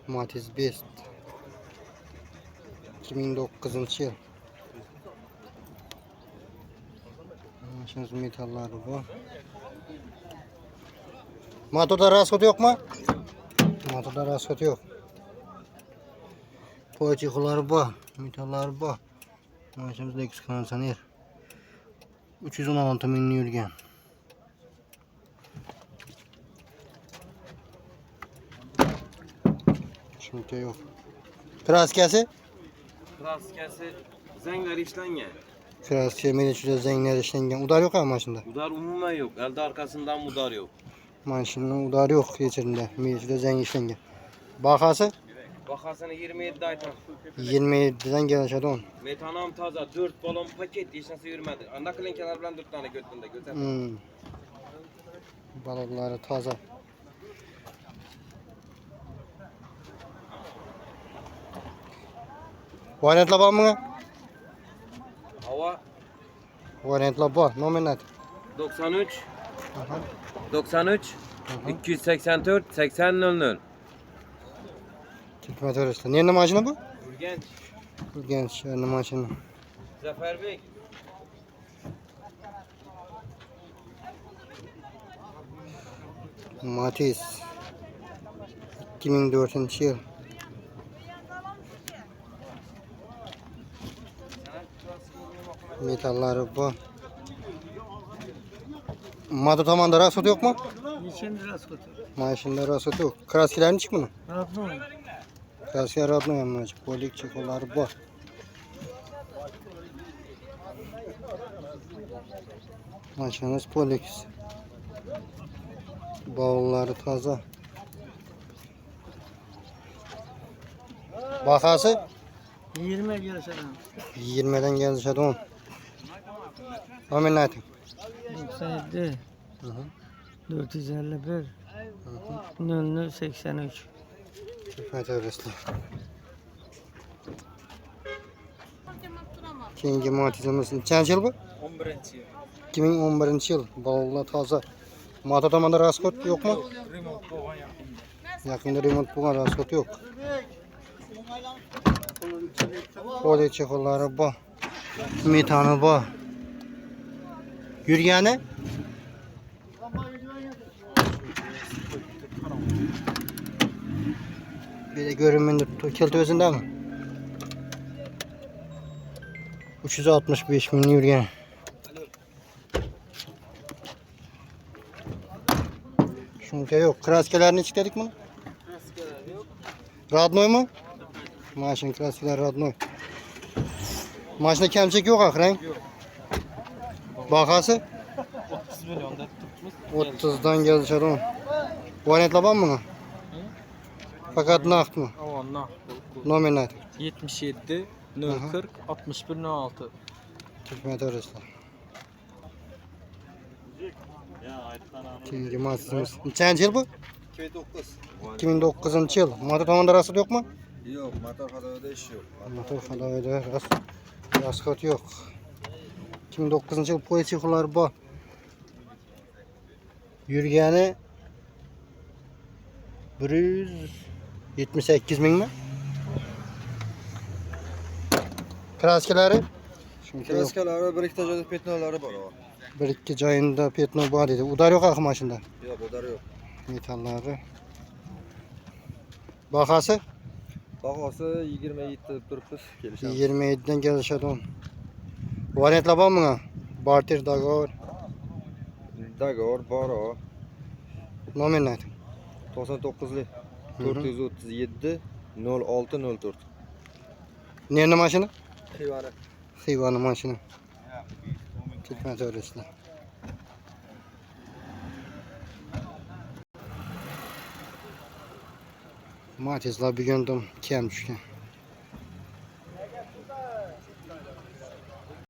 Matiz Best 2009 yıl. Şunuz metalları bu. Motorda rasot yok mu? Motorda rasot yok. Poğaçaları bu. Metalları bu. Maşımızda X kondisioner. 316 bin yürgen. Şimdi yok. Kraskası? Kraskası zengler işlengen. Kraskası meleçüde zengler işlengen. Udar yok ama maşında. Udar umumen yok. Elde arkasından udar yok. Maşının udar yok geçirinde. Meleçüde zengler işlengen. Bakası? Bakasını 27 aytan. 27'den gelişedi on. Metanam taza 4 balon paket hiç nasıl yürümedi. Naklenkeler bilen 4 tane götünde götür. Balıkları taze. Variantla var mı? Hava Variantla var. Nominat. 93 93 284 80 00. Türkmen Töresi. Nerede maşını bu? Urgenç. Genç şehirli maşını. Zafer Bey. Matiz 2004 yıl. Metalları bu. Madde tamamda rasot yok mu? Niçin rasot? Maşında rasot yok. Kraskilerin çık bunu. Rahat mı? Kraskiler rahat mı yanmacı? Polik çikoları bu. Maşınız polik. Bavulları taze. Bakası? 20 gelsen. 20'den geldi 10. Amin 97 451 0083. Hikmet öylesine. Kenge matizimizin. Kaç yıl bu? 11. 2011 yıl. Bavullar taze. Mata tamamda raskot yok mu? Remont boğan Yakında remont bulan raskot yok. Poli çekolları bu. Metanı bu. Yürgeni? Bir de görünmünde kilti özünde mi? 365 bin yürgen. Şunca yok. Kraskelerini çıkardık mı? Kraskeler yok. Radnoy mu? Maşın kraskeler radnoy. Maşında kemçek yok akren. Yok. Bakası? 30 milyonda tutmuş. 30'dan geldi şadon. Vanetle ban mı? Fakat nakt mı? Avanna. Nominat. 77 Aha. 040 61 06. Türkmen Töresi. İkinci maçımız. Kaç yıl bu? 2009. 2009 yıl. Motor tamamda rasat yok mu? Yok, motor kadavada iş yok. Motor kadavada rasat yok. 2009 yıl poğaçalar bu. Yürgeni 178 bin mi? Kraskeleri? Kraskaları, bir iki tane petnaları var o. Bir iki cayında petno var dedi. Udar yok akı maşında. Yok, o da yok. Metalları. Bakası? Bakası 27 durupuz gelişen. 27'den gelişedi on. Variantla var mı? Barter Dagor. Dagor, Baro, Nominat. 99'li. Hı hı. 437 0604. Nerede maşını? Hivara. Xivan'ın maşını. Türkmen Töresi'ne. Matizla bir gündüm kem düşken.